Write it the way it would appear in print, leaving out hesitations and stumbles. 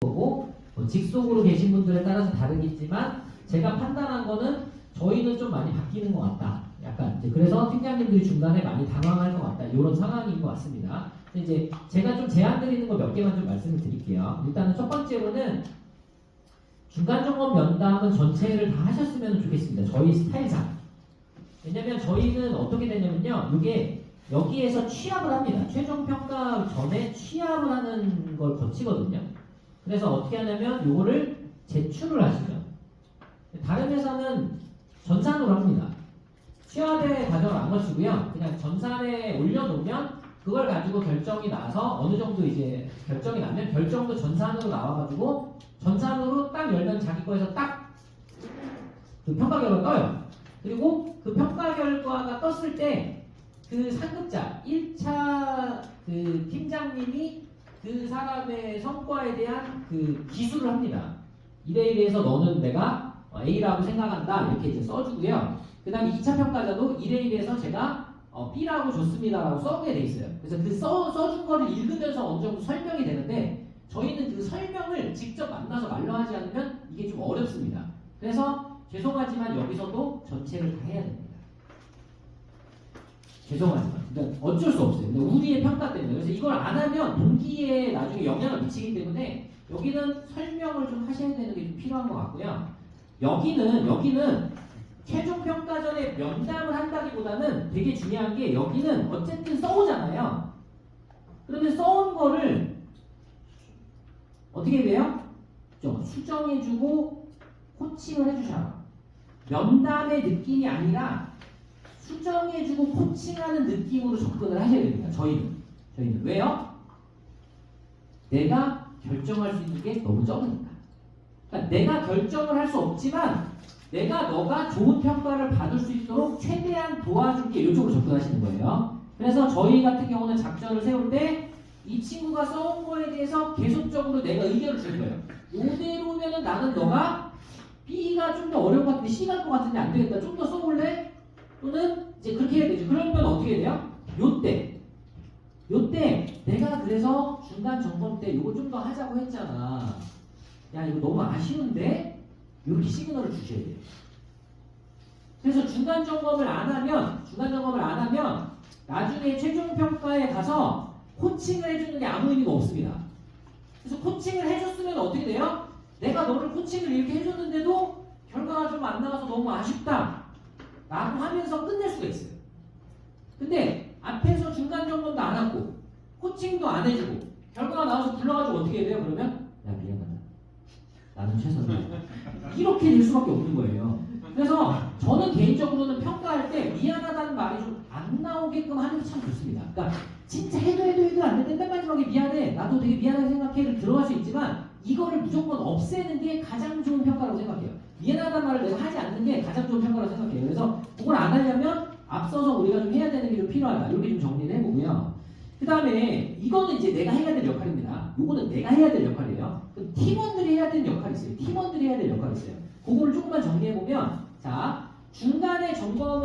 거고 직속으로 계신 분들에 따라서 다르겠지만 제가 판단한 거는 저희는 좀 많이 바뀌는 것 같다. 약간 그래서 팀장님들이 중간에 많이 당황할 것 같다. 이런 상황인 것 같습니다. 이제 제가 좀 제안 드리는 거 몇 개만 좀 말씀을 드릴게요. 일단은 첫 번째로는 중간 점검 면담은 전체를 다 하셨으면 좋겠습니다. 저희 스타일상. 왜냐면 저희는 어떻게 되냐면요. 이게 여기에서 취합을 합니다. 최종 평가 전에 취합을 하는 걸 거치거든요. 그래서 어떻게 하냐면 요거를 제출을 하시죠. 다른 회사는 전산으로 합니다. 취합의 과정을 안 거치고요. 그냥 전산에 올려놓으면 그걸 가지고 결정이 나서 어느 정도 이제 결정이 나면 결정도 전산으로 나와가지고 전산으로 딱 열면 자기 거에서 딱 그 평가 결과가 떠요. 그리고 그 평가 결과가 떴을 때 그 상급자 1차 그 팀장님이 그 사람의 성과에 대한 그 기술을 합니다. 이래 이래해서 너는 내가 A라고 생각한다 이렇게 이제 써주고요. 그 다음에 2차 평가자도 이래 이래해서 제가 B라고 줬습니다라고 써게 돼 있어요. 그래서 그 써준 거를 읽으면서 어느 정도 설명이 되는데 저희는 그 설명을 직접 만나서 말로 하지 않으면 이게 좀 어렵습니다. 그래서 죄송하지만 여기서도 전체를 다 해야 됩니다. 죄송하지만 그러니까 어쩔 수 없어요. 근데 우리의 평가 때문에. 그래서 이걸 안 하면 동기에 나중에 영향을 미치기 때문에 여기는 설명을 좀 하셔야 되는 게 좀 필요한 것 같고요. 여기는 최종 평가 전에 면담을 한다기보다는 되게 중요한 게 여기는 어쨌든 써오잖아요. 그런데 써온 거를 어떻게 돼요? 좀 수정해주고 코칭을 해주셔요. 면담의 느낌이 아니라 수정해주고 코칭하는 느낌으로 접근을 하셔야 됩니다. 저희는 왜요? 내가 결정할 수 있는 게 너무 적으니까. 그러니까 내가 결정을 할 수 없지만 너가 좋은 평가를 받을 수 있도록 최대한 도와줄게. 이쪽으로 접근하시는 거예요. 그래서 저희 같은 경우는 작전을 세울 때 이 친구가 써온 거에 대해서 계속적으로 내가 의견을 줄 거예요. 이대로면은 나는 너가 B가 좀 더 어려운 것 같은데 C 갈 것 같은데 안 되겠다. 좀 더 써볼래? 또는 이제 그렇게 해야 되죠. 그러면 어떻게 돼요? 요때 내가 그래서 중간 점검 때 이거 좀 더 하자고 했잖아. 야 이거 너무 아쉬운데? 이렇게 시그널을 주셔야 돼요. 그래서 중간 점검을 안 하면 나중에 최종 평가에 가서 코칭을 해주는 게 아무 의미가 없습니다. 그래서 코칭을 해줬으면 어떻게 돼요? 내가 너를 코칭을 이렇게 해줬는데도 결과가 좀 안 나와서 너무 아쉽다 라고 하면서 끝낼 수가 있어요. 근데 앞에서 중간 점검도 안 하고 코칭도 안 해주고 결과가 나와서 불러가지고 어떻게 해야 돼요? 그러면 야 미안하다. 나는 최선이야. 이렇게 될 수밖에 없는 거예요. 그래서 저는 개인적으로는 평가할 때 미안하다는 말이 좀 안 나오게끔 하는 게 참 좋습니다. 그러니까 진짜 해도 안 되는데 맨 마지막에 미안해. 나도 되게 미안하게 생각해를 들어갈 수 있지만 이거를 무조건 없애는 게 가장 좋은 평가라고 생각해요. 미안하다는 말을 내가 하지 않는 게 가장 좋은 평가라고 생각해요. 그래서 그걸 안 하려면 앞서서 우리가 좀 해야 되는 게 좀 필요하다. 이렇게 좀 정리를 해보고요. 그 다음에 이거는 이제 내가 해야 될 역할입니다. 요거는 내가 해야 될 역할이에요. 그럼 팀원들이 해야 되는 역할이 있어요. 그거를 조금만 정리해보면 자 중간에 점검을